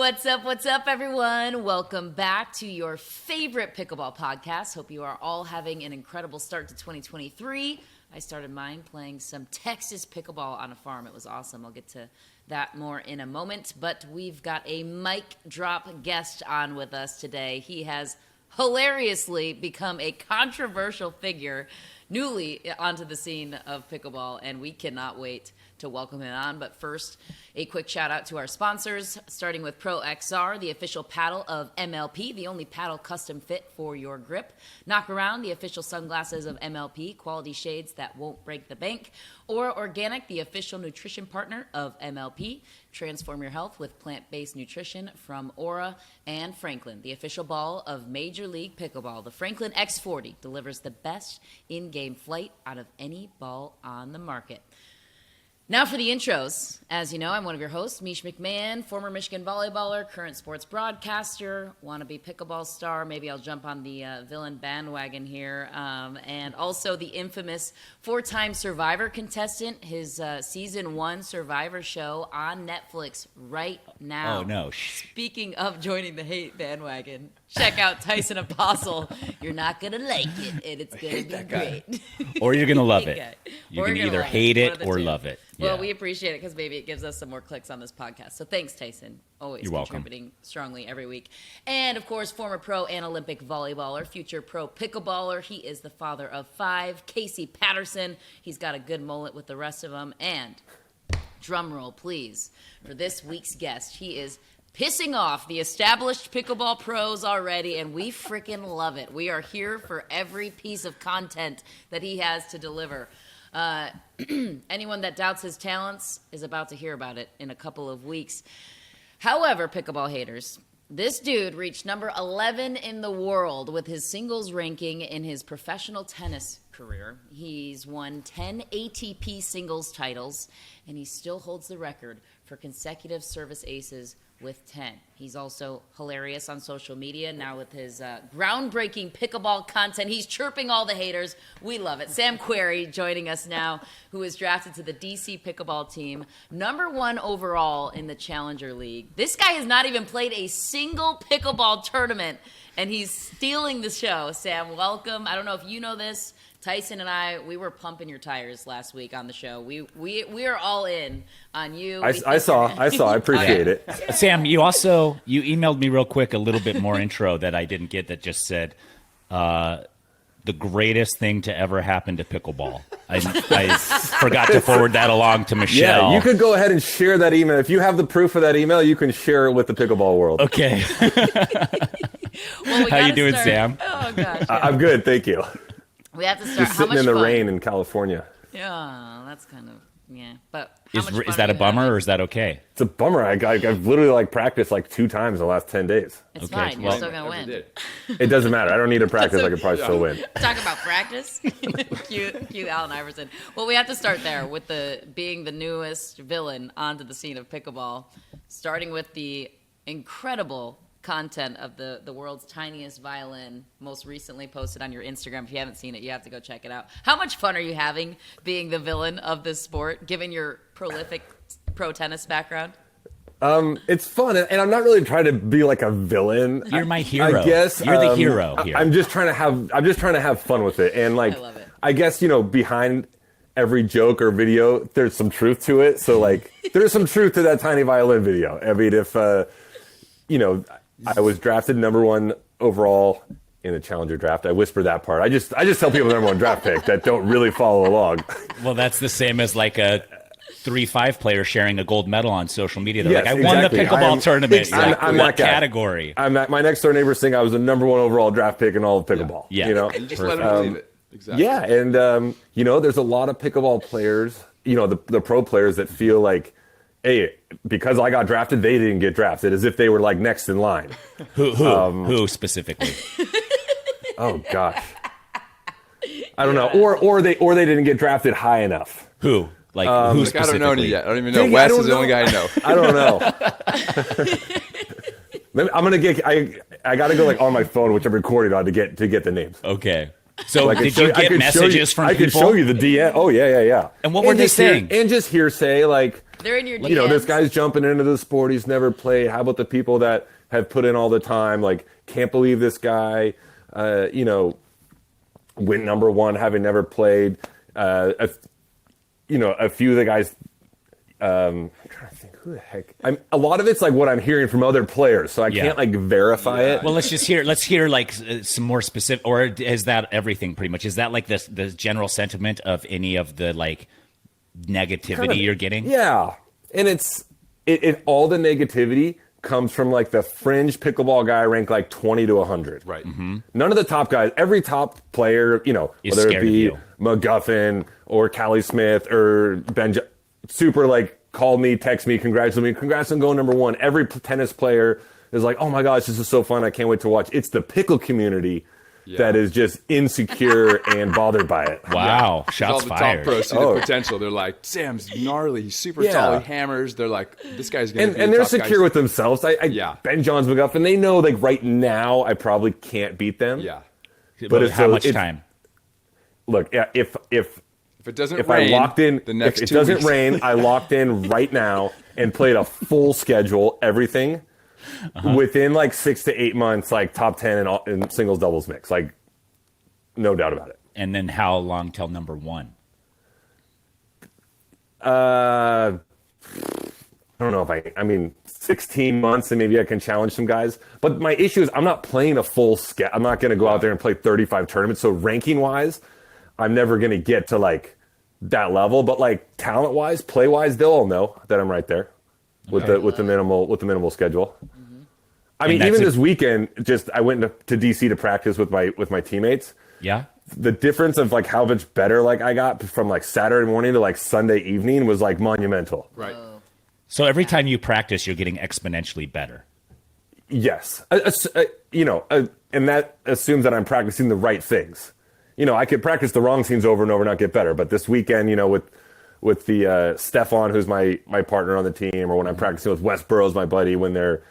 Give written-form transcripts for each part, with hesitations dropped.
What's up, everyone? Welcome back to your favorite pickleball podcast. Hope you are all having an incredible start to 2023. I started mine playing some Texas pickleball on a farm. It was awesome. I'll get to that more in a moment. But we've got a mic drop guest on with us today. He has hilariously become a controversial figure newly onto the scene of pickleball, and we cannot wait to welcome him on. But first, a quick shout out to our sponsors, starting with Pro XR, the official paddle of MLP, the only paddle custom fit for your grip. Knock Around, the official sunglasses of MLP, quality shades that won't break the bank. Or Organic, the official nutrition partner of MLP. Transform your health with plant-based nutrition from Aura. And Franklin, the official ball of Major League Pickleball. The Franklin X40 delivers the best in-game flight out of any ball on the market. Now for the intros. As you know, I'm one of your hosts, Mish McMahon, former Michigan volleyballer, current sports broadcaster, wannabe pickleball star. Maybe I'll jump on the villain bandwagon here. And also the infamous four-time Survivor contestant, his season 1 Survivor show on Netflix right now. Oh, no. Speaking of joining the hate bandwagon, check out Tyson Apostle. You're not going to like it, and it's going to be great. Or you're going to love it. You can either hate it or love it. Well, we appreciate it because maybe it gives us some more clicks on this podcast. So thanks, Tyson. Always You're contributing welcome. Strongly every week. And, of course, former pro and Olympic volleyballer, future pro pickleballer. He is the father of 5, Casey Patterson. He's got a good mullet with the rest of them. And, drum roll, please, for this week's guest. He is pissing off the established pickleball pros already, and we freaking love it. We are here for every piece of content that he has to deliver. Anyone that doubts his talents is about to hear about it in a couple of weeks. However, pickleball haters, this dude reached number 11 in the world with his singles ranking in his professional tennis career. He's won 10 ATP singles titles, and he still holds the record for consecutive service aces with 10. He's also hilarious on social media now with his groundbreaking pickleball content. He's chirping all the haters. We love it. Sam Querrey joining us now, who was drafted to the DC pickleball team, number 1 overall in the Challenger League. This guy has not even played a single pickleball tournament, and he's stealing the show. Sam, welcome. I don't know if you know this. Tyson and I, we were pumping your tires last week on the show. We are all in on you. I saw. I appreciate it. Sam, you emailed me real quick a little bit more intro that I didn't get that just said, the greatest thing to ever happen to pickleball. I forgot to forward that along to Michelle. Yeah, you could go ahead and share that email. If you have the proof of that email, you can share it with the pickleball world. Okay. Well, How you doing, Sam? Oh, gosh. Yeah. I'm good, thank you. We have to start. Just sitting in the rain in California. Yeah, that's kind of, yeah. But is that a bummer or is that okay? It's a bummer. I've literally practiced 2 times in the last 10 days. It's fine. You're still going to win. It doesn't matter. I don't need to practice. I could probably still win. Talk about practice. Cute Allen Iverson. Well, we have to start there with being the newest villain onto the scene of pickleball, starting with the incredible content of the world's tiniest violin, most recently posted on your Instagram. If you haven't seen it, you have to go check it out. How much fun are you having being the villain of this sport, given your prolific pro tennis background? It's fun, and I'm not really trying to be like a villain. You're my hero. I guess you're the hero here. I'm just trying to have fun with it, and I love it. I guess behind every joke or video, there's some truth to it. So there's some truth to that tiny violin video. I mean, if I was drafted number 1 overall in the Challenger draft. I whisper that part. I just tell people the number 1 draft pick that don't really follow along. Well, that's the same as a 3-5 player sharing a gold medal on social media. They're Yes, I won the pickleball tournament. I'm what that guy. category? My next door neighbor saying I was the number 1 overall draft pick in all of pickleball. Yeah. And just let them believe it. Exactly. Yeah, and there's a lot of pickleball players, the pro players that feel like, hey, because I got drafted, they didn't get drafted, as if they were next in line. Who specifically? Oh gosh, I don't know. Or they didn't get drafted high enough. Who? Who I specifically? don't know yet. I don't even know. Wes is the only guy I know. I don't know. I'm gonna get. I gotta go on my phone, which I'm recording on, to get the names. Okay. So did you get messages from people? I could show you the DM. Oh yeah. And what were they saying? And just hearsay, They're in your DMs. You know, this guy's jumping into the sport. He's never played. How about the people that have put in all the time? Like, can't believe this guy, you know, went number one having never played. A few of the guys, I'm trying to think, who the heck? A lot of it's like what I'm hearing from other players, so I can't like verify it. Well, let's hear like some more specific, or is that everything pretty much? Is that like the general sentiment of any of the like negativity you're getting? Yeah. And it all the negativity comes from like the fringe pickleball guy ranked like 20 to 100. Right. Mm-hmm. None of the top guys, every top player, you know, Is whether it scared of be you. McGuffin or Callie Smith or Ben, super like call me, text me, congratulate me, congrats on going number one. Every tennis player is like, oh my gosh, this is so fun. I can't wait to watch. It's the pickle community that is just insecure and bothered by it. Wow, All shots the fired. top pros see the potential. They're like, Sam's gnarly. He's super tall. He hammers. They're like, this guy's going to be And the they're top secure guy. with themselves. Ben Johns, McGuffin, they know like right now I probably can't beat them. Yeah. But it's how so- much it's- time? Look, if If it doesn't if rain, I locked in, the next if it 2 doesn't weeks. rain, I locked in right now and played a full schedule, everything within like 6 to 8 months, like top 10 in singles doubles mix, like no doubt about it. And then how long till number one? I don't know if I mean 16 months and maybe I can challenge some guys. But my issue is I'm not playing a full schedule. I'm not going to go out there and play 35 tournaments. So ranking wise, I'm never going to get to like that level. But like talent wise, play wise, they'll all know that I'm right there with the minimal schedule. I mean, even this weekend, I went to DC to practice with my teammates. Yeah. The difference of like how much better like I got from like Saturday morning to like Sunday evening was like monumental. Right. So every time you practice, you're getting exponentially better. Yes. And that assumes that I'm practicing the right things. You know, I could practice the wrong things over and over and not get better. But this weekend, you know, with the Stefan, who's my partner on the team, or when I'm practicing with Wes Burrows, my buddy, when they're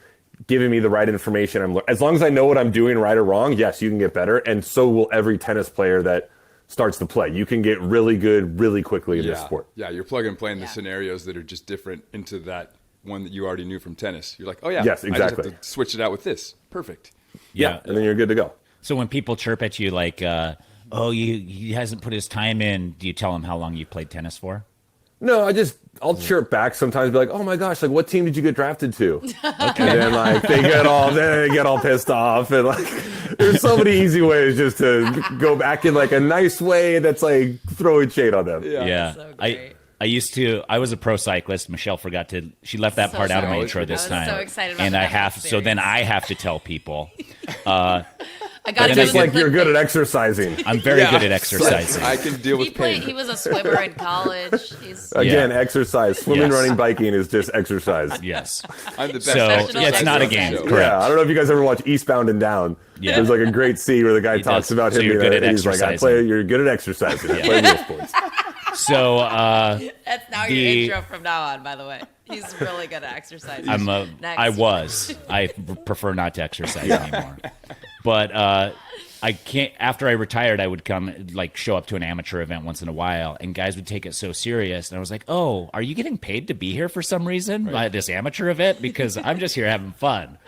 giving me the right information, as long as I know what I'm doing right or wrong, yes, you can get better. And so will every tennis player that starts to play. You can get really good really quickly in this sport. Yeah, you're plug and playing the scenarios that are just different into that one that you already knew from tennis. You're like, oh yeah, yes, exactly. I just have to switch it out with this. Perfect. Yeah. And then you're good to go. So when people chirp at you like, he hasn't put his time in, do you tell him how long you played tennis for? No, I'll chirp back sometimes, be like, "Oh my gosh, like what team did you get drafted to?" Okay. And then like they get all pissed off, and like there's so many easy ways just to go back in like a nice way that's like throwing shade on them. Yeah. So great. I was a pro cyclist. Michelle she left that So part out of my sorry. intro this I was time. so excited about and that so then I have to tell people. I got But Just then like you're good at exercising. I'm very good at exercising. I can deal He with pain. was a swimmer in college. He's Again, exercise. Swimming, Yes. running, biking is just exercise. Yes. I'm the best. So Professional it's not a exercise. game. Yeah. Correct. Yeah, I don't know if you guys ever watch Eastbound and Down. Yeah. There's like a great scene where the guy talks does. about So him. you're good at he's like, exercising. you're good at exercising. I play real sports. So that's now The- your intro from now on. By the way, he's really good at exercising. Next. I prefer not to exercise anymore. But I can't. After I retired, I would come like show up to an amateur event once in a while, and guys would take it so serious. And I was like, "Oh, are you getting paid to be here for some reason by this amateur event? Because I'm just here having fun."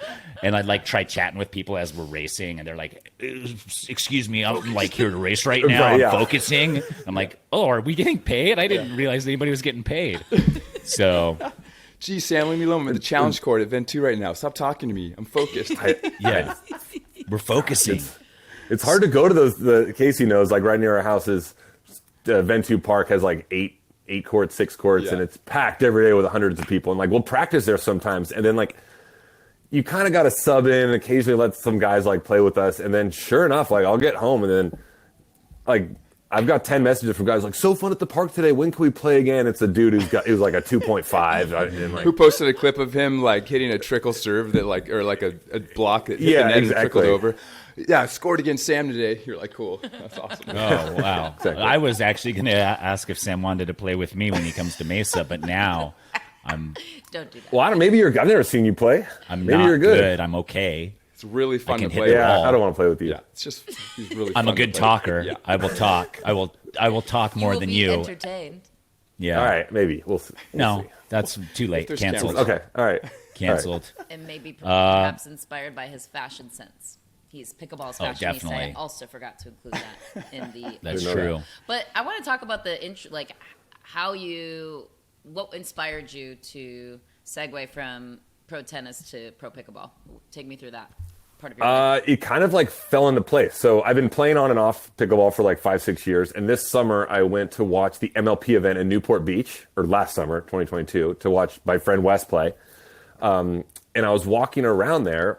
And I'd like try chatting with people as we're racing, and they're like, "Excuse me, I'm like here to race right now. Right, yeah. I'm focusing." I'm like, "Oh, are we getting paid? I didn't realize anybody was getting paid." So Gee, Sam, leave me alone. I'm at the challenge court at Ventu right now. Stop talking to me. I'm focused. yeah, we're focusing. It's hard to go to those. The Casey knows, like right near our house is Ventu Park has like eight courts, 6 courts, and it's packed every day with hundreds of people. And like we'll practice there sometimes, and then like you kind of got to sub in and occasionally let some guys like play with us. And then sure enough, like I'll get home and then like I've got 10 messages from guys like, "So fun at the park today. When can we play again?" It's a dude he was like a 2.5. And like, Who posted a clip of him like hitting a trickle serve that like, or like a block that hit the net and trickled over? Yeah, scored against Sam today. You're like, cool. That's awesome. Oh, wow. Exactly. I was actually going to ask if Sam wanted to play with me when he comes to Mesa, but now Don't do that. well, I don't. Maybe I've never seen you play. I'm maybe not you're good. I'm okay. It's really fun can to hit play the with. Yeah, ball. I don't want to play with you. Yeah, it's just he's really. I'm fun a good to play with. talker. Yeah. I will talk. I will talk more you will than be you. entertained. Yeah. All right, maybe we'll see. No, that's too late. there's Canceled. cameras. Okay. All right. Canceled. And maybe perhaps inspired by his fashion sense. He's pickleball's fashionista. definitely. I also forgot to include that in the. That's know true. that. But I want to talk about what inspired you to segue from pro tennis to pro pickleball. Take me through that part of your life. It kind of like fell into place. So I've been playing on and off pickleball for like 5-6 years. And this summer I went to watch the MLP event in Newport Beach, or last summer, 2022, to watch my friend Wes play. And I was walking around there,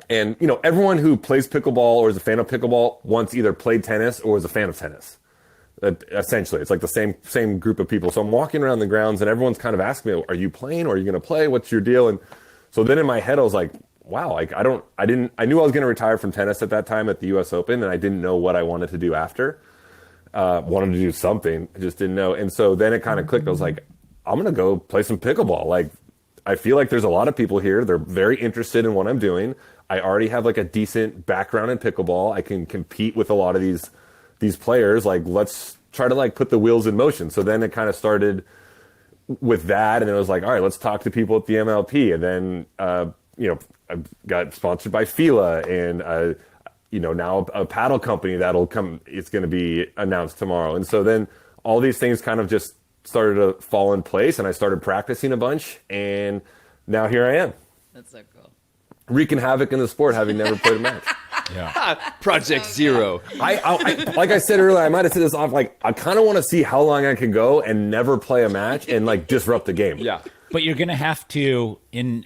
and everyone who plays pickleball or is a fan of pickleball once either played tennis or was a fan of tennis. Essentially, it's like the same group of people. So I'm walking around the grounds, and everyone's kind of asking me, "Are you playing? Or are you going to play? What's your deal?" And so then in my head, I was like, "Wow!" Like I knew I was going to retire from tennis at that time at the U.S. Open, and I didn't know what I wanted to do after. Wanted to do something, I just didn't know. And so then it kind of clicked. I was like, "I'm going to go play some pickleball." Like I feel like there's a lot of people here. They're very interested in what I'm doing. I already have like a decent background in pickleball. I can compete with a lot of these players. Like, let's try to like put the wheels in motion. So then it kind of started with that, and it was like, all right, let's talk to people at the MLP. And then I got sponsored by Fila, and now a paddle company that'll come. It's going to be announced tomorrow. And so then all these things kind of just started to fall in place, and I started practicing a bunch, and now here I am, That's so cool. wreaking havoc in the sport, having never played a match. Yeah. Project Zero. I like I said earlier, I might have said this off. Like, I kind of want to see how long I can go and never play a match and like disrupt the game. Yeah. But you're going to have to, in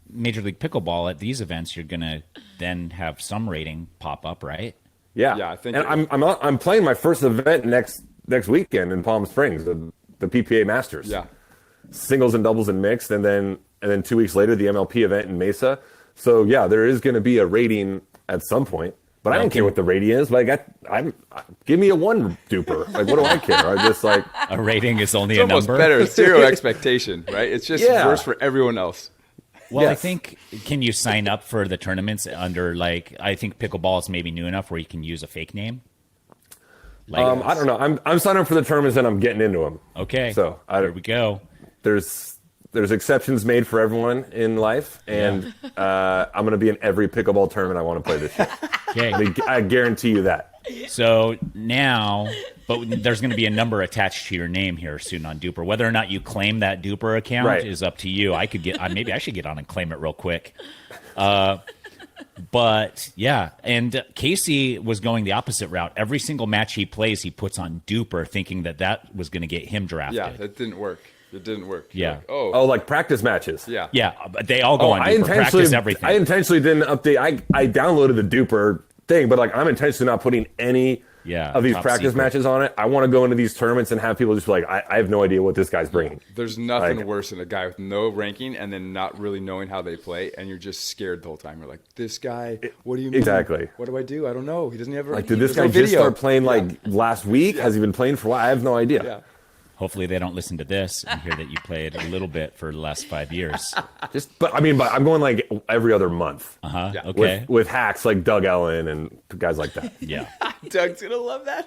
Major League Pickleball at these events, you're going to then have some rating pop up, right? Yeah. Yeah, I think And I'm playing my first event next weekend in Palm Springs, the PPA Masters. Yeah. Singles and doubles and mixed, and then 2 weeks later the MLP event in Mesa. So yeah, there is going to be a rating at some point, but I don't care what the rating is. Like, give me a one duper. Like, what do I care? I just like A rating is only It's a almost number. better. Zero expectation, right? It's just Yeah. worse for everyone else. Well, I Yes. think, can you sign up for the tournaments under, like, I think pickleball is maybe new enough where you can use a fake name? Like, I don't know. I'm signing up for the tournaments and I'm getting into them. okay, So there we go. There's exceptions made for everyone in life, and I'm going to be in every pickleball tournament I want to play this year. Okay, I guarantee you that. so now, but there's going to be a number attached to your name here soon on Duper. Whether or not you claim that Duper account Right. is up to you. I could maybe I should get on and claim it real quick. But yeah, and Casey was going the opposite route. Every single match he plays, he puts on Duper, thinking that was going to get him drafted. Yeah, that didn't work. It didn't work. Yeah. Like, oh, Oh, like practice matches. yeah. Yeah, but they all go on I Duper. Practice everything. I intentionally didn't update. I downloaded the Duper thing, but like I'm intentionally not putting any of these top practice secret. matches on it. I want to go into these tournaments and have people just be like, I have no idea what this guy's bringing. There's nothing Like- worse than a guy with no ranking and then not really knowing how they play, and you're just scared the whole time. You're like, this guy, what do you mean? Exactly. What do I do? I don't know. He doesn't have a Like, did this there's guy no just video. start playing like last week? Has he been playing for a while? I have no idea. Yeah. Hopefully they don't listen to this and hear that you played a little bit for the last 5 years. But I'm going like every other month Uh-huh. Yeah. Okay. with hacks like Doug Ellen and guys like that. Yeah. Doug's going to love that.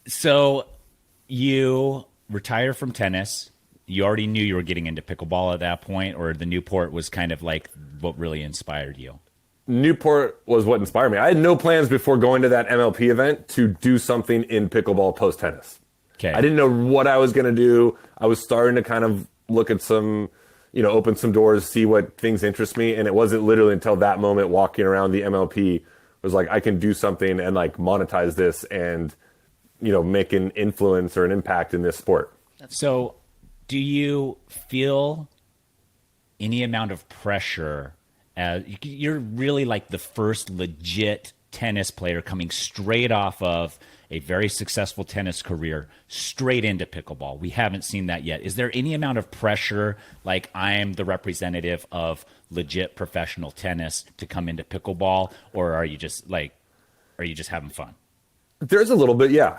So you retire from tennis. You already knew you were getting into pickleball at that point, or the Newport was kind of like what really inspired you? Newport was what inspired me. I had no plans before going to that MLP event to do something in pickleball post tennis. Okay. I didn't know what I was going to do. I was starting to kind of look at some, open some doors, see what things interest me. And it wasn't literally until that moment walking around the MLP was like, I can do something and like monetize this and, make an influence or an impact in this sport. So do you feel any amount of pressure? You're really like the first legit tennis player coming straight off of a very successful tennis career straight into pickleball. We haven't seen that yet. Is there any amount of pressure, like I'm the representative of legit professional tennis, to come into pickleball, or are you just having fun? There's a little bit, yeah.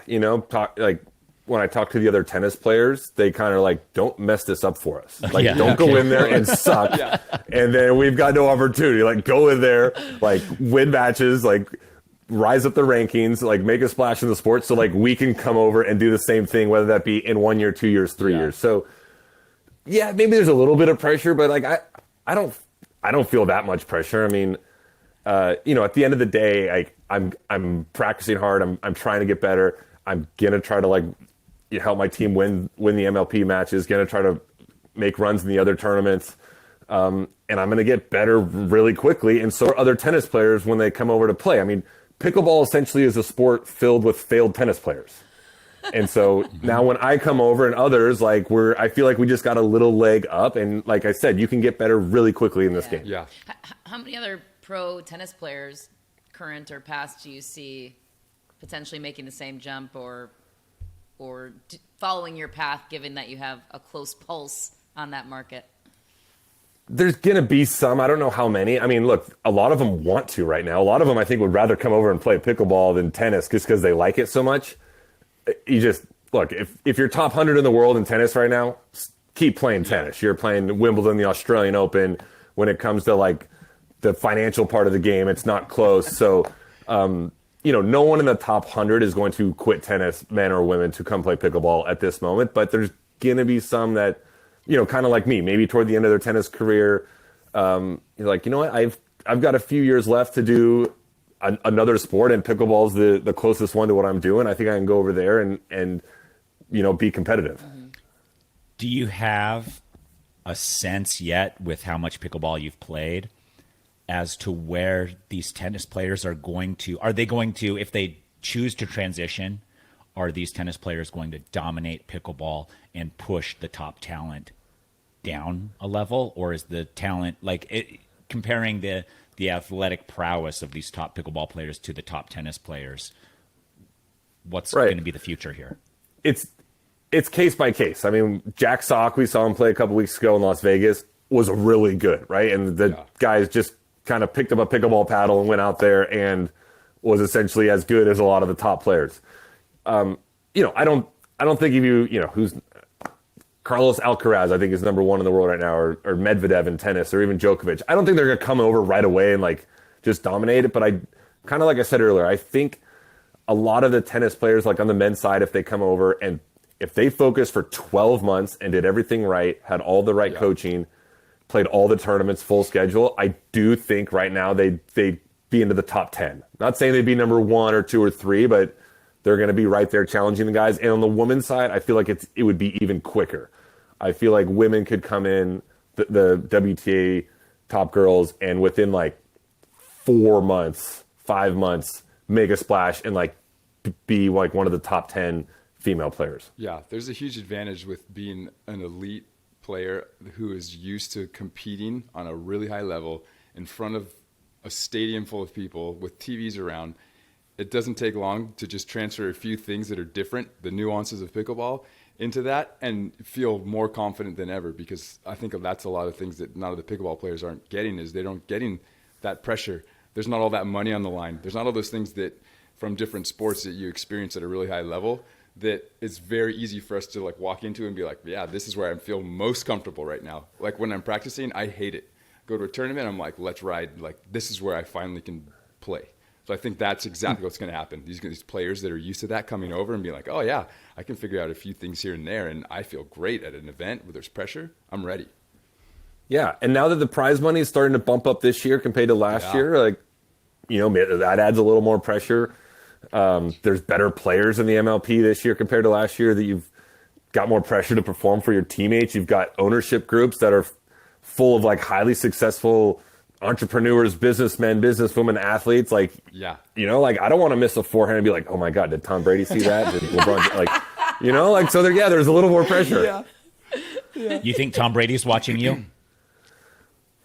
When I talk to the other tennis players, they kind of like, don't mess this up for us. Like, Yeah, don't go in there and suck. And then we've got no opportunity. Like, go in there, like, win matches, like, rise up the rankings, like make a splash in the sport, so like we can come over and do the same thing, whether that be in 1 year, 2 years, 3 years. So yeah, maybe there's a little bit of pressure, but like I don't feel that much pressure. I mean, you know, at the end of the day, I'm practicing hard. I'm trying to get better. I'm gonna try to like help my team win the MLP matches. Gonna try to make runs in the other tournaments, and I'm gonna get better really quickly. And so are other tennis players when they come over to play. I mean, pickleball essentially is a sport filled with failed tennis players. And so now when I come over and others, like I feel like we just got a little leg up. And like I said, you can get better really quickly in this game. Yeah. How many other pro tennis players, current or past, do you see potentially making the same jump or following your path, given that you have a close pulse on that market? There's going to be some. I don't know how many. I mean, look, a lot of them want to right now. A lot of them, I think, would rather come over and play pickleball than tennis just because they like it so much. You just, look, if you're top 100 in the world in tennis right now, keep playing tennis. You're playing Wimbledon, the Australian Open. When it comes to, like, the financial part of the game, it's not close. So, you know, no one in the top 100 is going to quit tennis, men or women, to come play pickleball at this moment. But there's going to be some that, you know, kind of like me, maybe toward the end of their tennis career, you're like, you know what, I've got a few years left to do another sport, and pickleball's the closest one to what I'm doing. I think I can go over there and you know, be competitive. Mm-hmm. Do you have a sense yet, with how much pickleball you've played, as to where these tennis players are going to, if they choose to transition, are these tennis players going to dominate pickleball and push the top talent down a level? Or is the talent, comparing the athletic prowess of these top pickleball players to the top tennis players, what's going to be the future here? It's case by case. I mean, Jack Sock, we saw him play a couple weeks ago in Las Vegas, was really good, right? And the guys just kind of picked up a pickleball paddle and went out there and was essentially as good as a lot of the top players. You know, I don't think if you know, who's Carlos Alcaraz, I think is number one in the world right now, or Medvedev in tennis, or even Djokovic. I don't think they're going to come over right away and like just dominate it. But I kind of, like I said earlier, I think a lot of the tennis players, like on the men's side, if they come over and if they focus for 12 months and did everything right, had all the right coaching, played all the tournaments, full schedule, I do think right now they'd be into the top 10. Not saying they'd be number 1 or 2 or 3, but they're going to be right there challenging the guys. And on the women's side, I feel like it would be even quicker. I feel like women could come in, the WTA top girls, and within like 4 months, 5 months, make a splash and like be like one of the top 10 female players. Yeah, there's a huge advantage with being an elite player who is used to competing on a really high level in front of a stadium full of people with TVs around. It doesn't take long to just transfer a few things that are different, the nuances of pickleball, into that and feel more confident than ever, because I think that's a lot of things that none of the pickleball players aren't getting, is they don't getting that pressure. There's not all that money on the line. There's not all those things that from different sports that you experience at a really high level that it's very easy for us to like walk into and be like, yeah, this is where I feel most comfortable right now. Like when I'm practicing, I hate it. Go to a tournament, I'm like, let's ride. Like this is where I finally can play. So I think that's exactly what's going to happen. These players that are used to that coming over and being like, oh, yeah, I can figure out a few things here and there, and I feel great at an event where there's pressure. I'm ready. Yeah, and now that the prize money is starting to bump up this year compared to last year, like, you know, that adds a little more pressure. There's better players in the MLP this year compared to last year, that you've got more pressure to perform for your teammates. You've got ownership groups that are full of, like, highly successful entrepreneurs, businessmen, businesswomen, athletes. Like, you know, like I don't want to miss a forehand and be like, oh my God, did Tom Brady see that? Did LeBron, like, you know, like, so there's a little more pressure. You think Tom Brady's watching you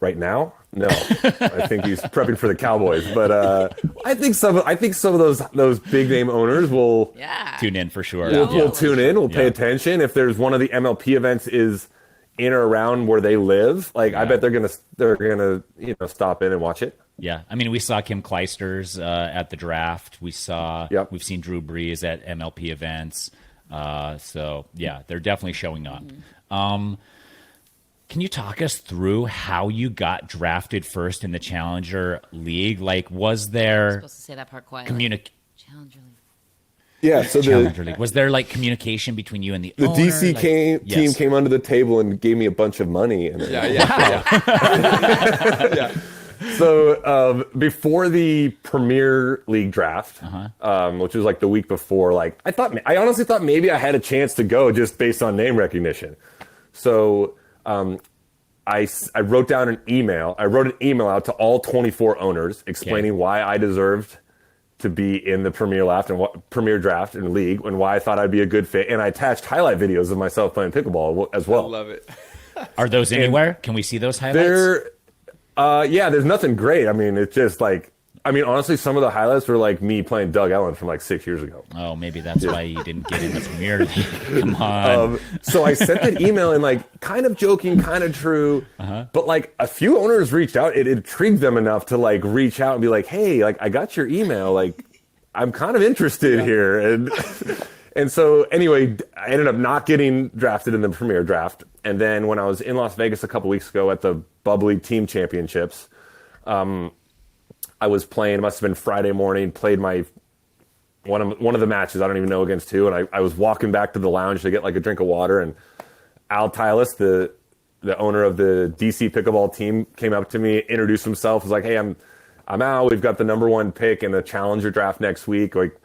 right now? No, I think he's prepping for the Cowboys, but I think some of those big name owners will tune in for sure. We'll tune in. We'll pay attention. If there's one of the MLP events is in or around where they live, like I bet they're gonna you know, stop in and watch it. Yeah, I mean, we saw Kim Clijsters at the draft. We've seen Drew Brees at MLP events. So yeah, they're definitely showing up. Can you talk us through how you got drafted first in the Challenger League? Like, was there supposed to say that part quietly. Challenger League. Yeah, so Challenger League. Was there like communication between you and the owner? DC Like, team came under the table and gave me a bunch of money. And Yeah. So before the Premier League draft, which was like the week before, like I honestly thought maybe I had a chance to go just based on name recognition. So I wrote down an email. I wrote an email out to all 24 owners explaining why I deserved to be in the Premier Draft and League, and why I thought I'd be a good fit. And I attached highlight videos of myself playing pickleball as well. I love it. Are those anywhere? Can we see those highlights? There's nothing great. I mean, it's just like, honestly, some of the highlights were like me playing Doug Ellen from like 6 years ago. Oh, maybe that's why you didn't get in the Premier League. Come on. So I sent that email and like kind of joking, kind of true, but like a few owners reached out. It intrigued them enough to like reach out and be like, hey, like I got your email. Like I'm kind of interested here. And so anyway, I ended up not getting drafted in the Premier Draft. And then when I was in Las Vegas a couple weeks ago at the Bubbly Team Championships, I was playing, it must have been Friday morning, played my one of the matches, I don't even know against who, and I was walking back to the lounge to get like a drink of water, and Al Tylis, the owner of the DC Pickleball team, came up to me, introduced himself, was like, hey, I'm Al, we've got the #1 pick in the Challenger draft next week, like,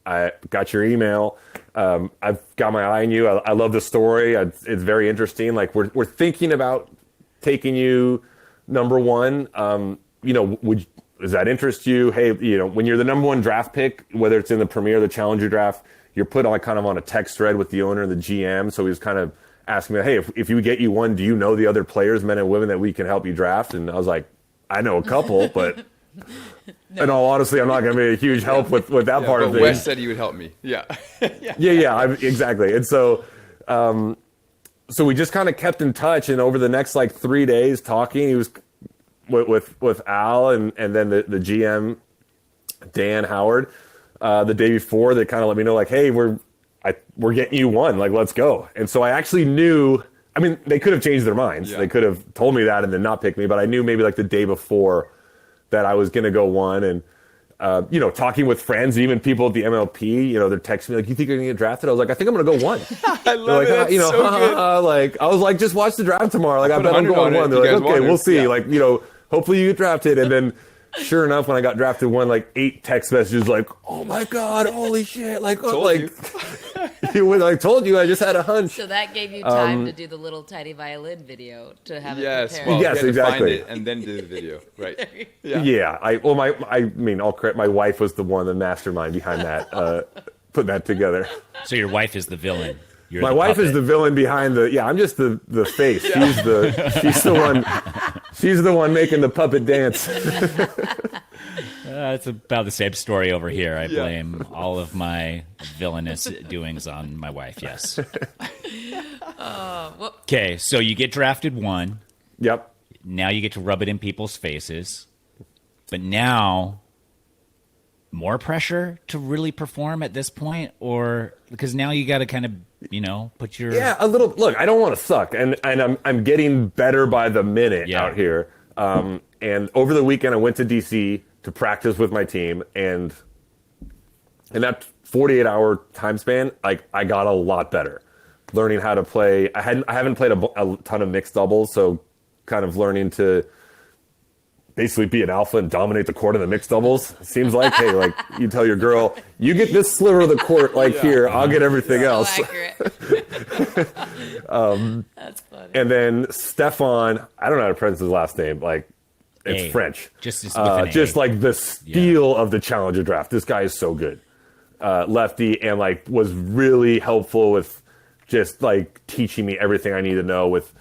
I got your email, I've got my eye on you, I love the story, it's very interesting, like, we're thinking about taking you #1, does that interest you? Hey, when you're the #1 draft pick, whether it's in the Premier or the Challenger draft, you're put on kind of on a text thread with the owner and the GM. So he was kind of asking me, hey, if you get you one, do you know the other players, men and women, that we can help you draft? And I was like, I know a couple, but in all honesty, I'm not going to be a huge help with that part of things. Wes said he would help me. Yeah. Exactly. And so we just kind of kept in touch. And over the next like 3 days talking, he was with Al and then the GM Dan Howard the day before, they kind of let me know like, hey, we're getting you one, like let's go. And so I actually knew, I mean, they could have changed their minds, they could have told me that and then not picked me, but I knew maybe like the day before that I was gonna go one. And talking with friends, even people at the MLP, they're texting me like, you think you're gonna get drafted? I was like, I think I'm gonna go one. I love it. Like, So good. like I was like, just watch the draft tomorrow. Like I bet I'm going one. They're like, okay, we'll see. Yeah. Like, hopefully you get drafted. And then sure enough, when I got drafted one, like 8 text messages like, oh my God, holy shit. Like, when I told you, I just had a hunch. So that gave you time to do the little tiny violin video to have it prepared. Well, yes, exactly. Find it and then do the video, right? Yeah. I'll credit my wife was the one, the mastermind behind that, putting that together. So your wife is the villain. My wife is the villain behind I'm just the face. Yeah. She's the one making the puppet dance. It's about the same story over here. I blame all of my villainous doings on my wife. Yes. Okay, so you get drafted 1. Yep. Now you get to rub it in people's faces. But now, more pressure to really perform at this point? Or because now you got to kind of, put your... Yeah, a little... Look, I don't want to suck. And I'm getting better by the minute out here. And over the weekend, I went to D.C. to practice with my team. And in that 48-hour time span, like, I got a lot better. Learning how to play... I haven't played a ton of mixed doubles, so kind of learning to basically be an alpha and dominate the court in the mixed doubles. It seems like, hey, like you tell your girl, you get this sliver of the court, like here, I'll get everything else. Accurate. That's funny. And then Stefan, I don't know how to pronounce his last name. Like it's French. Just like the steel of the Challenger draft. This guy is so good. Lefty, and like was really helpful with just like teaching me everything I need to know with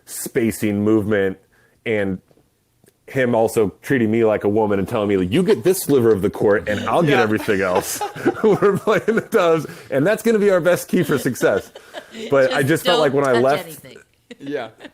spacing, movement, and him also treating me like a woman and telling me, like, you get this sliver of the court and I'll get everything else. We're playing the doves, and that's going to be our best key for success. But I just felt like when I left,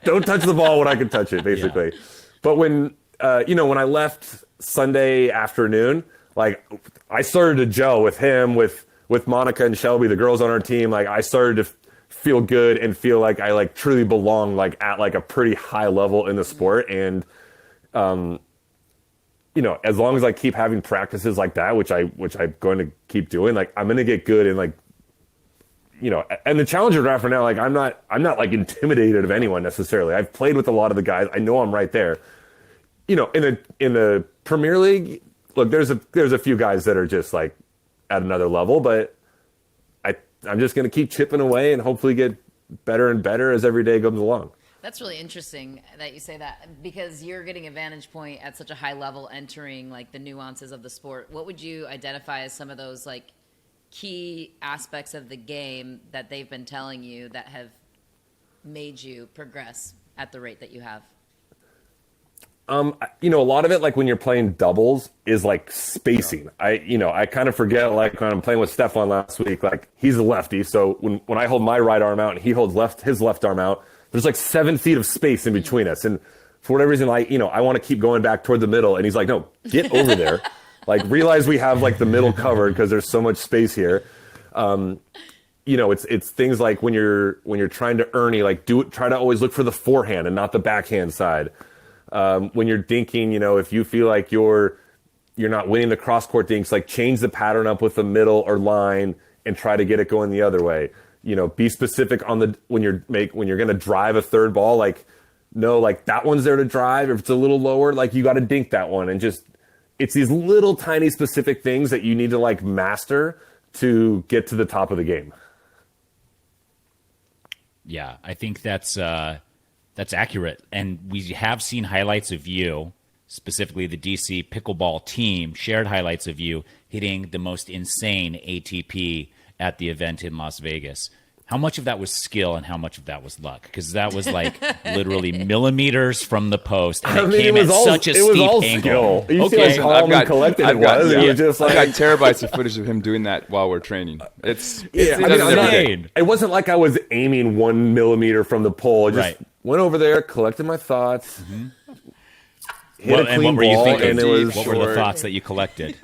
don't touch the ball when I can touch it, basically. But when when I left Sunday afternoon, like I started to gel with him, with Monica and Shelby, the girls on our team. Like I started to feel good and feel like I like truly belong like at like a pretty high level in the sport. And you know, as long as I keep having practices like that, which I'm going to keep doing, like I'm going to get good. And like, you know, and the challenger draft for now, like I'm not like intimidated of anyone necessarily. I've played with a lot of the guys. I know I'm right there. You know, in the Premier League, look, there's a few guys that are just like at another level, but I'm just going to keep chipping away and hopefully get better and better as every day goes along. That's really interesting that you say that, because you're getting a vantage point at such a high level, entering like the nuances of the sport. What would you identify as some of those like key aspects of the game that they've been telling you that have made you progress at the rate that you have? You know, a lot of it, like when you're playing doubles, is like spacing. I kind of forget, like when I'm playing with Stefan last week, like he's a lefty. So when I hold my right arm out and he holds his left arm out, there's like 7 feet of space in between us. And for whatever reason, I want to keep going back toward the middle. And he's like, no, get over there. Like realize we have like the middle covered because there's so much space here. You know, it's things like when you're trying to Ernie, like try to always look for the forehand and not the backhand side. When you're dinking, you know, if you feel like you're not winning the cross court dinks, like change the pattern up with the middle or line and try to get it going the other way. You know, be specific on when you're going to drive a third ball, like no, like that one's there to drive. If it's a little lower, like you got to dink that one. And just it's these little tiny specific things that you need to like master to get to the top of the game. Yeah, I think that's accurate. And we have seen highlights of you, specifically the DC Pickleball team, shared highlights of you hitting the most insane ATP at the event in Las Vegas. How much of that was skill and how much of that was luck? Because that was like literally millimeters from the post, and it came at such a steep angle. You see how calm and collected it was. I've got Like, terabytes of footage of him doing that while we're training. It's insane. It wasn't like I was aiming 1 millimeter from the pole. I just went over there, collected my thoughts, hit a clean ball, and it was what were the thoughts that you collected?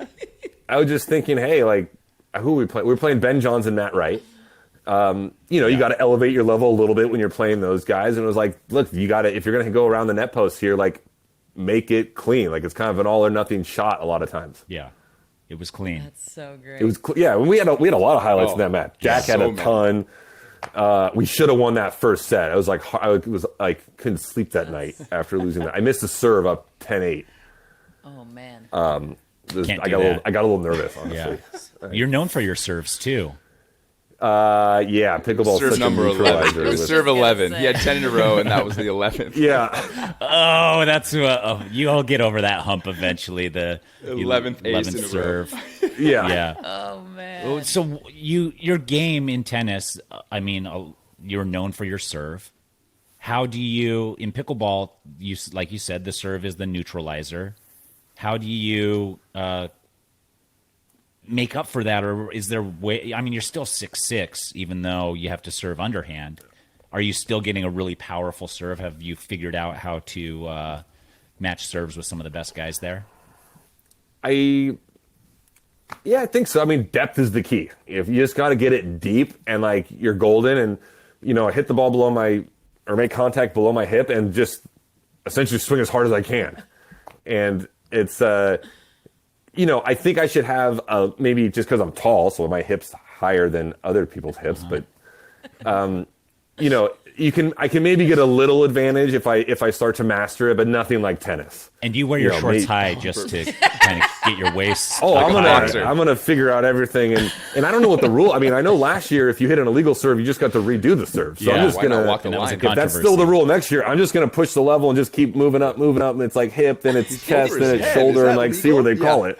I was just thinking, hey, like, who we play? We were playing Ben Johns and Matt Wright. You got to elevate your level a little bit when you're playing those guys. And it was like, look, if you're going to go around the net post here, like, make it clean. Like, it's kind of an all or nothing shot a lot of times. Yeah, it was clean. That's so great. It was, we had a lot of highlights in that match. Jack had a ton. We should have won that first set. I was like, couldn't sleep that night after losing that. I missed a serve up 10-8. Oh man. I got a little nervous, honestly. Yeah. You're known for your serves too. Pickleball serve such number a 11. It was serve 11. He had 10 in a row, and that was the 11th. Yeah. Oh, that's you all get over that hump eventually. The 11th serve. Yeah. Oh man. So your game in tennis, I mean, you're known for your serve. How do you in pickleball? Like you said, the serve is the neutralizer. How do you make up for that, or is there way? I mean, you're still 6'6", even though you have to serve underhand. Are you still getting a really powerful serve? Have you figured out how to match serves with some of the best guys there? I think so. I mean, depth is the key. If you just got to get it deep and like you're golden, and I hit the ball or make contact below my hip, and just essentially swing as hard as I can, and it's I think I should have maybe just because I'm tall, so my hip's higher than other people's hips, but I can maybe get a little advantage if I start to master it, but nothing like tennis. And you wear your shorts high just to kind of get your waist. I'm gonna figure out everything, and I don't know what the rule. I mean, I know last year if you hit an illegal serve, you just got to redo the serve. So I'm just gonna walk the line. If that's still the rule next year, I'm just gonna push the level and just keep moving up, and it's like hip, then it's chest, then it's shoulder, and like see where they call it.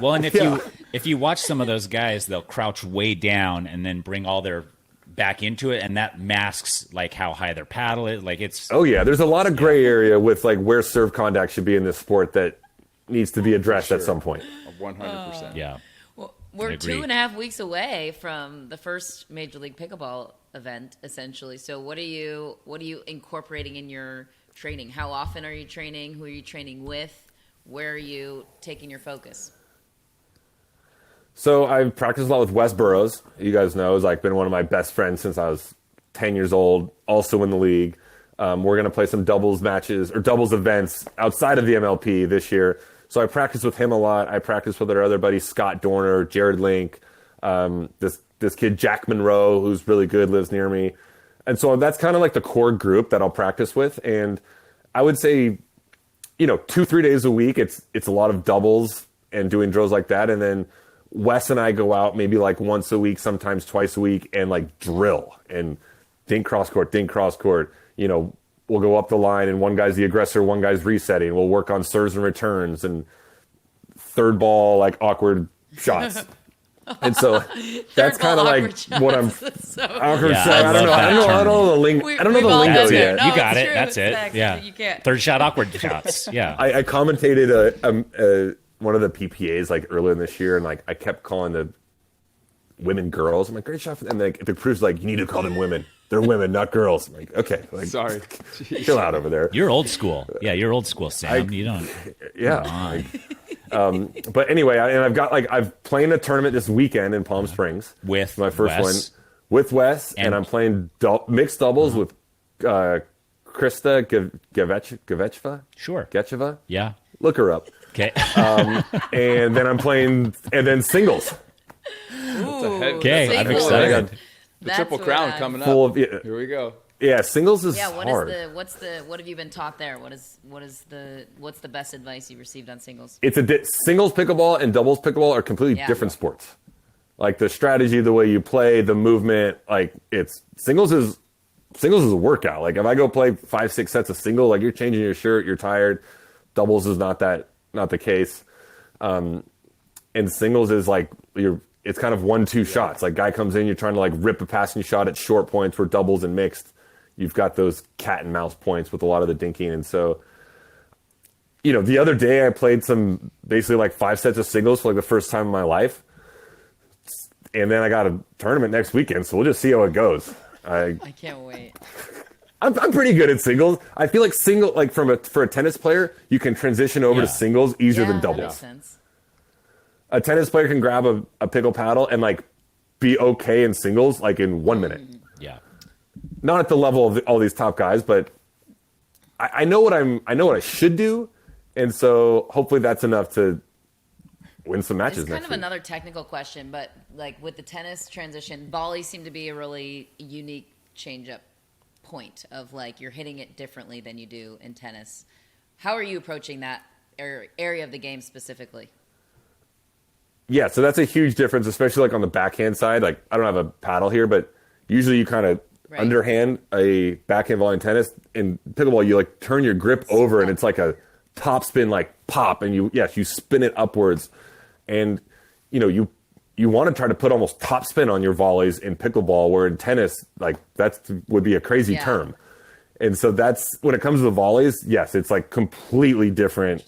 Well, and if you watch some of those guys, they'll crouch way down and then bring all their back into it, and that masks like how high their paddle is. Like it's there's a lot of gray area with like where serve contact should be in this sport that needs to be addressed at some point. 100%. Yeah. Well, we're 2.5 weeks away from the first Major League Pickleball event, essentially. So what are you incorporating in your training? How often are you training? Who are you training with? Where are you taking your focus? So I've practiced a lot with Wes Burrows. You guys know, he's like been one of my best friends since I was 10 years old, also in the league. We're going to play some doubles matches or doubles events outside of the MLP this year. So I practice with him a lot. I practice with our other buddies, Scott Dorner, Jared Link, this kid, Jack Monroe, who's really good, lives near me. And so that's kind of like the core group that I'll practice with. And I would say, 2-3 days a week, it's a lot of doubles and doing drills like that. And then Wes and I go out maybe like once a week, sometimes twice a week, and like drill and dink cross court. We'll go up the line and one guy's the aggressor, one guy's resetting. We'll work on serves and returns and third ball, like awkward shots. And so that's kind of like shots. what I'm So awkward Yeah, shot. I don't know the lingo. I don't know the lingo done yet. it. No, You got it's it. true. That's it. Exactly. Yeah. You can't. Third shot, awkward shots. Yeah. I commentated one of the PPAs like earlier in this year, and like I kept calling the women girls. I'm like, great shot, and like the crew's like, you need to call them women. They're women, not girls. I'm like, okay, like, Sorry. chill out over there. You're old school. Yeah, you're old school, Sam. You don't. Yeah. But anyway, I've playing a tournament this weekend in Palm Springs With my first Wes. one with Wes, and I'm playing mixed doubles with Krista Gavechva. Sure. Gecheva. Yeah. Look her up. Okay. And then I'm playing, and then singles. Okay. I'm Singles. excited. The Triple Crown coming Full up. of Here we go. yeah, singles is Yeah, hard. what have you been taught there? What's the best advice you received on singles? It's singles pickleball and doubles pickleball are completely Yeah. different sports. Like the strategy, the way you play, the movement, like singles is a workout. Like if I go play 5-6 sets of single, like you're changing your shirt, you're tired. Doubles is not the case. And singles is like it's kind of 1-2 shots. Like guy comes in, you're trying to like rip a passing shot at short points, where doubles and mixed, you've got those cat and mouse points with a lot of the dinking. And so, the other day I played some basically like 5 sets of singles for like the first time in my life. And then I got a tournament next weekend, so we'll just see how it goes. I can't wait. I'm pretty good at singles. I feel like for a tennis player, you can transition over to singles easier than That doubles. makes sense. A tennis player can grab a pickle paddle and like be okay in singles like in 1 minute. Yeah. Not at the level of all these top guys, but I know what I should do, and so hopefully that's enough to win some matches It's kind next of week. another technical question, but like with the tennis transition, volleys seem to be a really unique change-up point of like you're hitting it differently than you do in tennis. How are you approaching that area of the game specifically? Yeah, so that's a huge difference, especially like on the backhand side. Like I don't have a paddle here, but usually you kind of underhand a backhand volley in tennis. In pickleball, you like turn your grip over and it's like a top spin, like pop, and you spin it upwards, and you want to try to put almost top spin on your volleys in pickleball, where in tennis, like that would be a crazy term. And so that's when it comes to the volleys. Yes, it's like completely different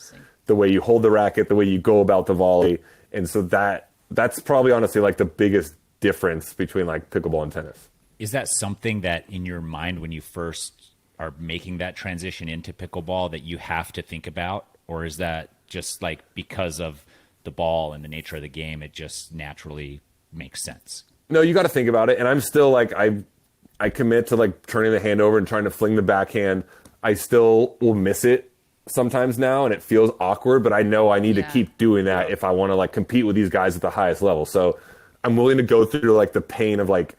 the way you hold the racket, the way you go about the volley. And so that's probably honestly like the biggest difference between like pickleball and tennis. Is that something that in your mind when you first are making that transition into pickleball that you have to think about? Or is that just like because of the ball and the nature of the game, it just naturally makes sense? No, you got to think about it. And I'm still like, I commit to like turning the hand over and trying to fling the backhand. I still will miss it sometimes now, and it feels awkward, but I know I need to keep doing that if I want to like compete with these guys at the highest level. So I'm willing to go through like the pain of like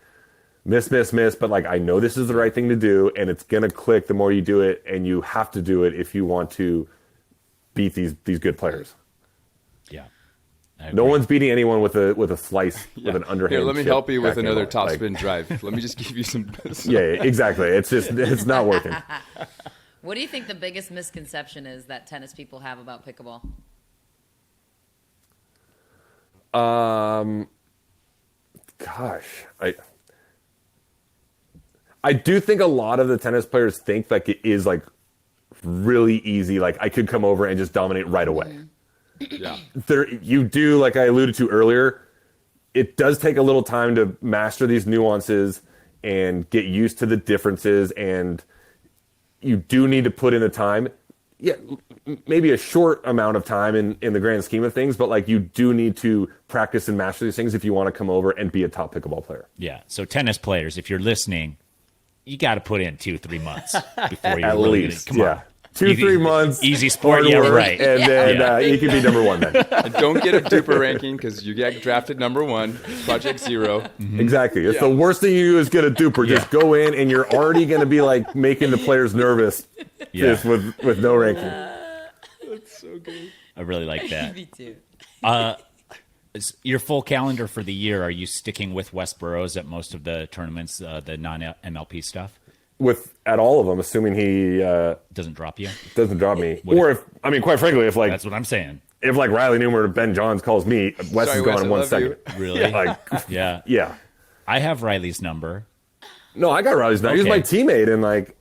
miss, but like I know this is the right thing to do, and it's gonna click the more you do it, and you have to do it if you want to beat these good players. Yeah. No one's beating anyone with a slice with an underhand. Here, let me chip help you with backhand another volley. top spin drive. Let me just give you some. Yeah, exactly. It's not working. What do you think the biggest misconception is that tennis people have about pickleball? Gosh, I do think a lot of the tennis players think like it is like really easy. Like I could come over and just dominate right away. Yeah. You do, like I alluded to earlier, it does take a little time to master these nuances and get used to the differences, and you do need to put in the time. Yeah, maybe a short amount of time in the grand scheme of things, but like you do need to practice and master these things if you want to come over and be a top pickleball player. Yeah. So tennis players, if you're listening, you got to put in 2-3 months before you At really least, come on. yeah. 2-3 months. Easy sport, hard yeah, work, right. And then you can be number one then. And don't get a duper ranking because you get drafted number 1, Project Zero. Exactly. It's the worst thing you do is get a duper. Just go in and you're already going to be like making the players nervous just with no ranking. That's so good. I really like that. Me too. Your full calendar for the year, are you sticking with West Burroughs at most of the tournaments, the non-MLP stuff? At all of them, assuming he Doesn't drop you? doesn't drop me. Or quite frankly, if That's what I'm saying. if like Riley Newman or Ben Johns calls me, Wes Sorry, is gone Wes, in I 1 love second. Really? Like, Yeah. yeah. I have Riley's number. No, I got Riley's number. He was Okay. my teammate, and like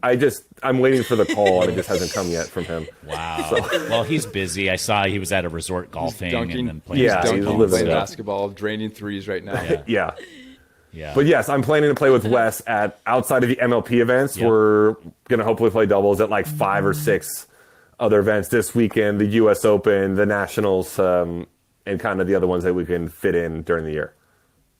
I'm waiting for the call, and it just hasn't come yet from him. Wow. Well, he's busy. I saw he was at a resort golfing and then Dunking, playing. Yeah, he's he's dunking, living playing it up. basketball, draining threes right now. Yeah. Yeah. But yes, I'm planning to play with Wes at outside of the MLP events. Yeah. We're gonna hopefully play doubles at like 5 or 6 other events this weekend: the U.S. Open, the Nationals, and kind of the other ones that we can fit in during the year.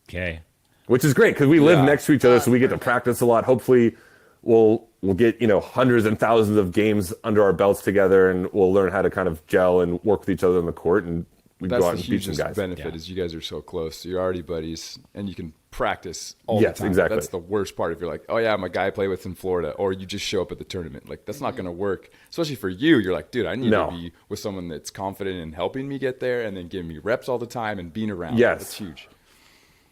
Okay. Which is great because we live Yeah. next to each other, so we get to practice a lot. Hopefully, we'll get hundreds and thousands of games under our belts together, and we'll learn how to kind of gel and work with each other on the court, and we That's go out the and beat some hugest guys. benefit Yeah. is you guys are so close. You're already buddies, and you can practice all Yes, the time. exactly. That's the worst part. If you're like, oh yeah, I'm a guy I play with in Florida, or you just show up at the tournament. Like that's not going to work. Especially for you, you're like, dude, I need No. to be with someone that's confident in helping me get there, and then giving me reps all the time and being around. Yes. That's huge.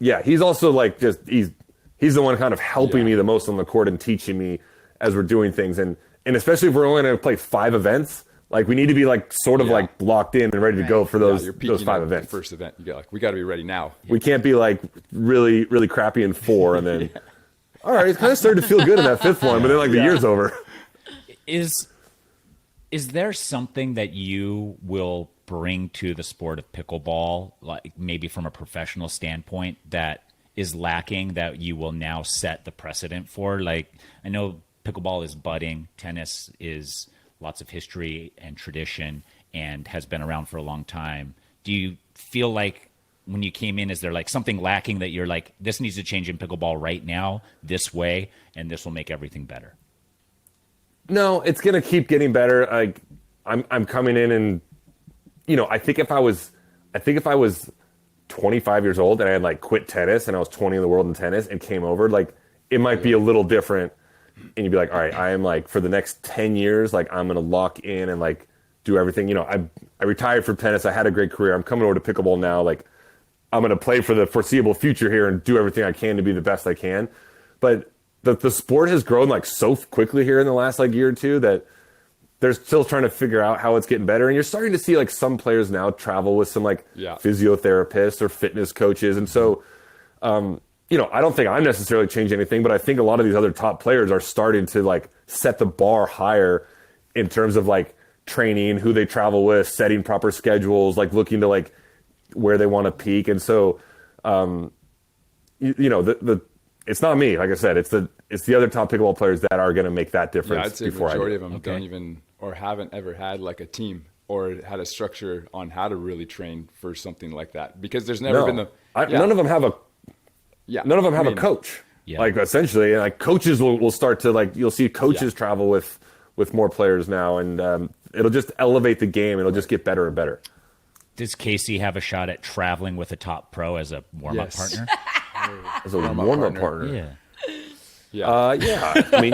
Yeah, he's also like he's the one kind of helping Yeah. me the most on the court and teaching me as we're doing things, and especially if we're only going to play 5 events, like we need to be like sort of Yeah. like locked in and ready to go for those You're peaking those 5 at events. The first event, you got like, we got to be ready now. We can't be like really really crappy in 4 and then all right, it's kind of started to feel good in that 5th one, but then like the year's over. Is there something that you will bring to the sport of pickleball, like maybe from a professional standpoint, that is lacking that you will now set the precedent for? Like, I know pickleball is budding, tennis is lots of history and tradition and has been around for a long time. Do you feel like when you came in, is there like something lacking that you're like, this needs to change in pickleball right now, this way, and this will make everything better? No, it's gonna keep getting better. Like I'm coming in, and I think if I was 25 years old and I had like quit tennis and I was 20 in the world in tennis and came over, like it might be a little different, and you'd be like, all right, I am like for the next 10 years, like I'm gonna lock in and like do everything. I retired from tennis. I had a great career. I'm coming over to pickleball now. Like I'm gonna play for the foreseeable future here and do everything I can to be the best I can. But the sport has grown like so quickly here in the last like year or two that they're still trying to figure out how it's getting better. And you're starting to see like some players now travel with some like physiotherapists or fitness coaches. And so, I don't think I'm necessarily changing anything, but I think a lot of these other top players are starting to like set the bar higher in terms of like training, who they travel with, setting proper schedules, like looking to like where they want to peak. And so, it's not me. Like I said, it's the other top pickleball players that are going to make that difference. Yeah, I'd say the before majority I of them don't even or haven't ever had like a team or had a structure on how to really train for something like that, because there's never been none of them have a a coach. Yeah. Like essentially, like coaches will start to like you'll see coaches travel with more players now, and it'll just elevate the game. It'll just get better and better. Does Casey have a shot at traveling with a top pro as a warm-up partner? As a warm-up partner. Yeah. Yeah. I mean,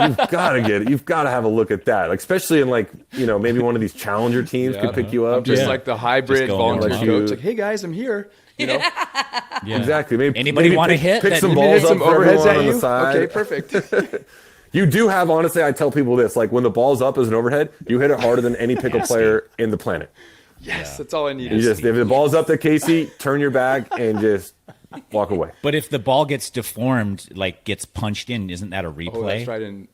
you've got to have a look at that. Like, especially in like, maybe one of these challenger teams could pick you up. Just like the hybrid Just go volunteer let coach. you- Like, hey guys, I'm here. Yeah. Exactly. Maybe Anybody want to hit? Pick some Hit balls up some for overheads everyone at on you. the side. Okay, perfect. You do have, honestly, I tell people this, like when the ball's up as an overhead, you hit it harder than any pickle player in the planet. Yes, that's all I need. You just, if the ball's up to Casey, turn your back and just walk away. But if the ball gets deformed, like gets punched in, isn't that a replay? Oh, that's right. And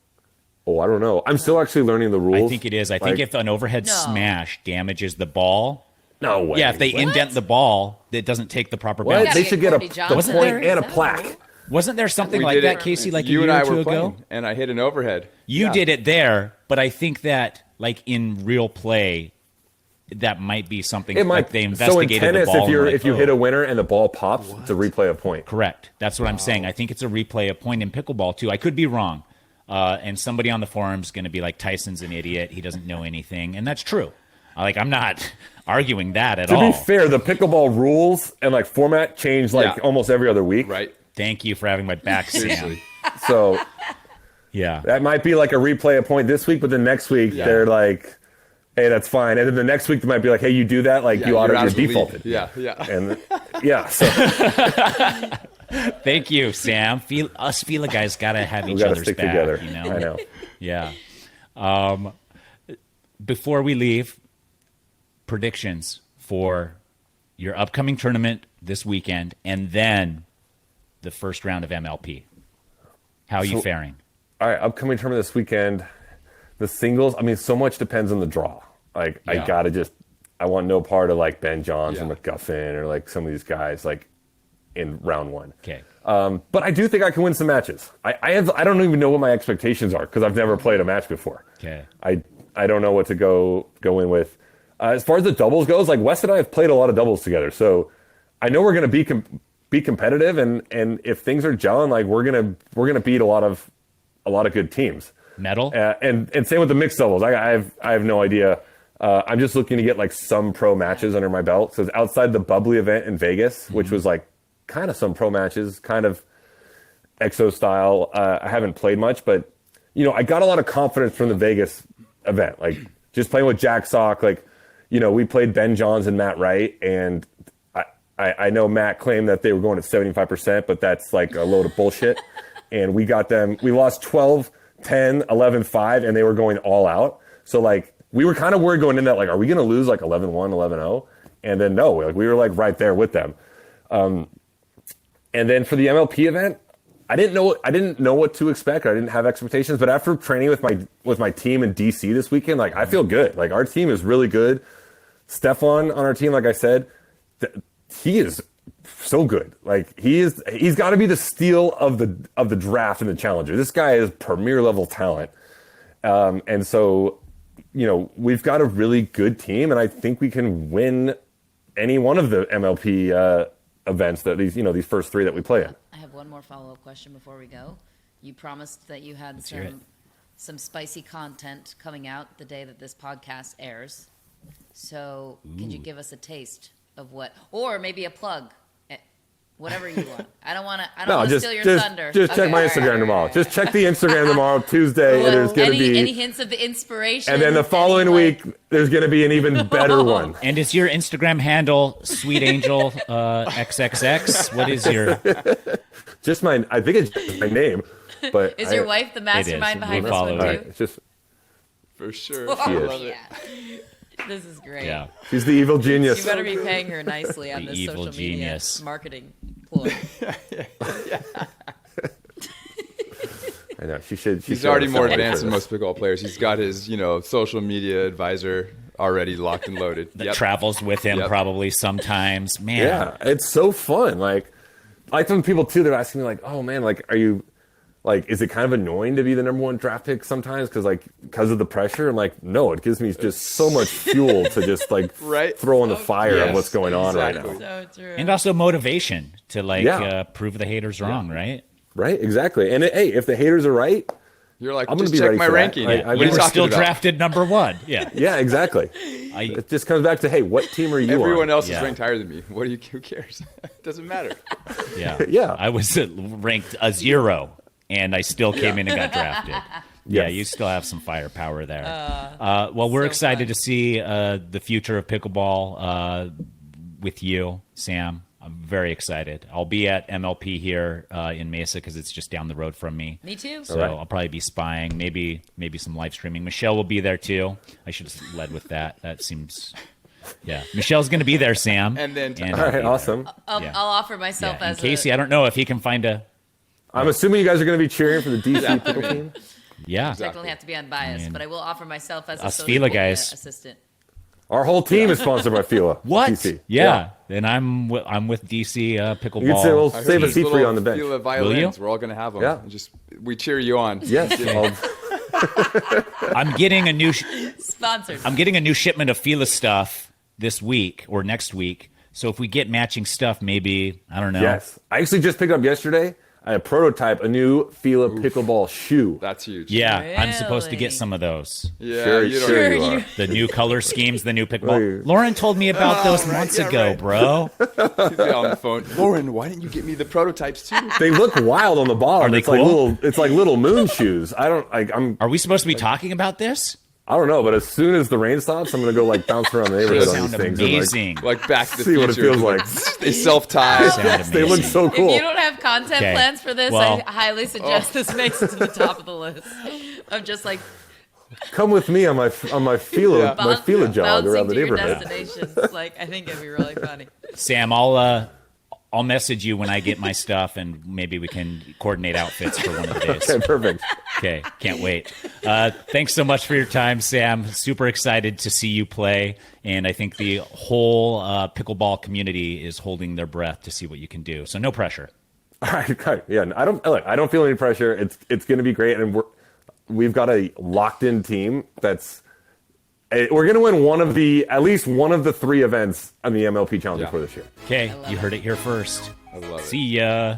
Oh, I don't know. I'm still actually learning the rules. I think it is. I think if an overhead smash damages the ball, no way. yeah, if they indent the ball, it doesn't take the proper What? bounce. They should get a Wasn't the point there- and a plaque. Wasn't there something we like did that, it. Casey, like a you year and I or two were ago? playing, and I hit an overhead. You did it there, but I think that like in real play, that might be something It might. like they So in investigated tennis, the ball. and were if you like, hit oh. a winner and the ball pops, it's a replay of point. Correct. That's what I'm saying. I think it's a replay of point in pickleball too. I could be wrong. And somebody on the forum is going to be like, Tyson's an idiot. He doesn't know anything. And that's true. Like, I'm not arguing that at all. To be fair, the pickleball rules and like format change like almost every other week. Right. Thank you for having my back, Sam. Seriously. So Yeah. that might be like a replay a point this week, but then next week they're like, hey, that's fine. And then the next week they might be like, hey, you do that, like you're defaulted. Yeah. And so Thank you, Sam. Us Fila guys got to have we each got to other's stick back. together. You know? I know. Yeah. Before we leave, predictions for your upcoming tournament this weekend and then the first round of MLP. How are you faring? All right, upcoming tournament this weekend. The singles, I mean, so much depends on the draw. Like, I want no part of like Ben Johns or McGuffin or like some of these guys like in round one. Okay. But I do think I can win some matches. I don't even know what my expectations are because I've never played a match before. Okay. I don't know what to go in with. As far as the doubles goes, like Wes and I have played a lot of doubles together, so I know we're going to be competitive, and if things are gelling, like we're gonna beat a lot of good teams. Medal? And same with the mixed doubles. I have no idea. I'm just looking to get like some pro matches under my belt. So it's outside the bubbly event in Vegas, which was like kind of some pro matches, kind of exo style. I haven't played much, but I got a lot of confidence from the Vegas event. Like just playing with Jack Sock, like we played Ben Johns and Matt Wright, and I know Matt claimed that they were going at 75%, but that's like a load of bullshit. And we got them. We lost 12. 10, 11, 5, and they were going all out. So, like, we were kind of worried going in that, like, are we going to lose, like, 11-1, 11-0? And then, no, like, we were, like, right there with them. And then for the MLP event, I didn't know what to expect. I didn't have expectations. But after training with my team in DC this weekend, like, I feel good. Like, our team is really good. Stefan on our team, like I said, he is so good. Like he's got to be the steal of the draft and the challenger. This guy is premier level talent. And so, we've got a really good team, and I think we can win any one of the MLP events that these first three that we play in. I have one more follow-up question before we go. You promised that you had some spicy content coming out the day that this podcast airs. So could you give us a taste of what, or maybe a plug? Whatever you want. I don't want to steal your thunder. Just check my Instagram tomorrow. Just check the Instagram tomorrow, Tuesday, and there's going to be any hints of the inspiration. And then the following week, there's going to be an even better one. And is your Instagram handle Sweet Angel XXX? What is your? I think it's just my name. But is your wife the mastermind behind this one too? Right, it's just for sure. She is. Love it. This is great. Yeah. She's the evil genius. You better be paying her nicely on this social media marketing ploy. I know she should. He's already more advanced than most pickleball players. He's got his, social media advisor already locked and loaded. That travels with him probably sometimes. Man, yeah, it's so fun. Like some people too. They're asking me like, "Oh man, like, are you like, is it kind of annoying to be the number one draft pick sometimes because of the pressure?" I'm like, no, it gives me just so much fuel to just like throw in the fire of what's going on right now. So true. And also motivation to prove the haters wrong, right? Right, exactly. And hey, if the haters are right, you're like, I'm just going to be check ready my for ranking. We're still drafted number one. Yeah. Yeah, exactly. It just comes back to, hey, what team are you on? Everyone else is ranked higher than me. Who cares? It doesn't matter. Yeah. Yeah. I was ranked a 0. And I still came in and got drafted. Yeah, you still have some firepower there. Well, we're excited to see the future of pickleball with you, Sam. I'm very excited. I'll be at MLP here in Mesa because it's just down the road from me. Me too. So I'll probably be spying, maybe some live streaming. Michelle will be there too. I should have led with that. That seems... Yeah, Michelle's going to be there, Sam. And then... All right, awesome. I'll offer myself as Casey, I don't know if he can find a... I'm assuming you guys are going to be cheering for the DC pickle team. Yeah. Definitely have to be unbiased, but I will offer myself as a Us social Fila media guys. assistant. Our whole team is sponsored by Fila. What? DC. Yeah. Then I'm with DC pickleball. You can say we'll save a seat for you on the bench. Fila violins. We're all going to have them. Yeah. We cheer you on. Yes. I'm getting a new Sponsored. I'm getting a new shipment of Fila stuff this week or next week. So if we get matching stuff, maybe I don't know. Yes. I actually just picked up yesterday. I prototype a new Fila pickleball shoe. That's huge. Yeah, I'm supposed to get Really? some of those. Yeah, Sure, you don't sure you are. The new color schemes, the new pickleball. Right. Lauren told me about those months ago, bro. He's on the phone. Lauren, why didn't you get me the prototypes too? They look wild on the bottom. Are they it's like cool? little moon shoes. Are we supposed to be talking about this? I don't know, but as soon as the rain stops, I'm gonna go like bounce around the They neighborhood on sound these things. and, amazing. Like Back to the See Future. what it feels like. They self-tie. Sound They look amazing. so cool. If you don't have content Okay. plans for this, Well- I highly suggest this makes it to the top of the list. I'm just like Come with me on my Fila jog around the to your neighborhood. destinations. Like, I think it'd be really funny. Sam, I'll message you when I get my stuff, and maybe we can coordinate outfits for one of the days. Okay, perfect. Okay, can't wait. Thanks so much for your time, Sam. Super excited to see you play, and I think the whole pickleball community is holding their breath to see what you can do. So no pressure. All right, okay. Yeah, I don't feel any pressure. It's going to be great, and we've got a locked-in team we're going to win at least one of the 3 events on the MLP Challenge for this year. Okay, you heard it here first. I love it. See ya.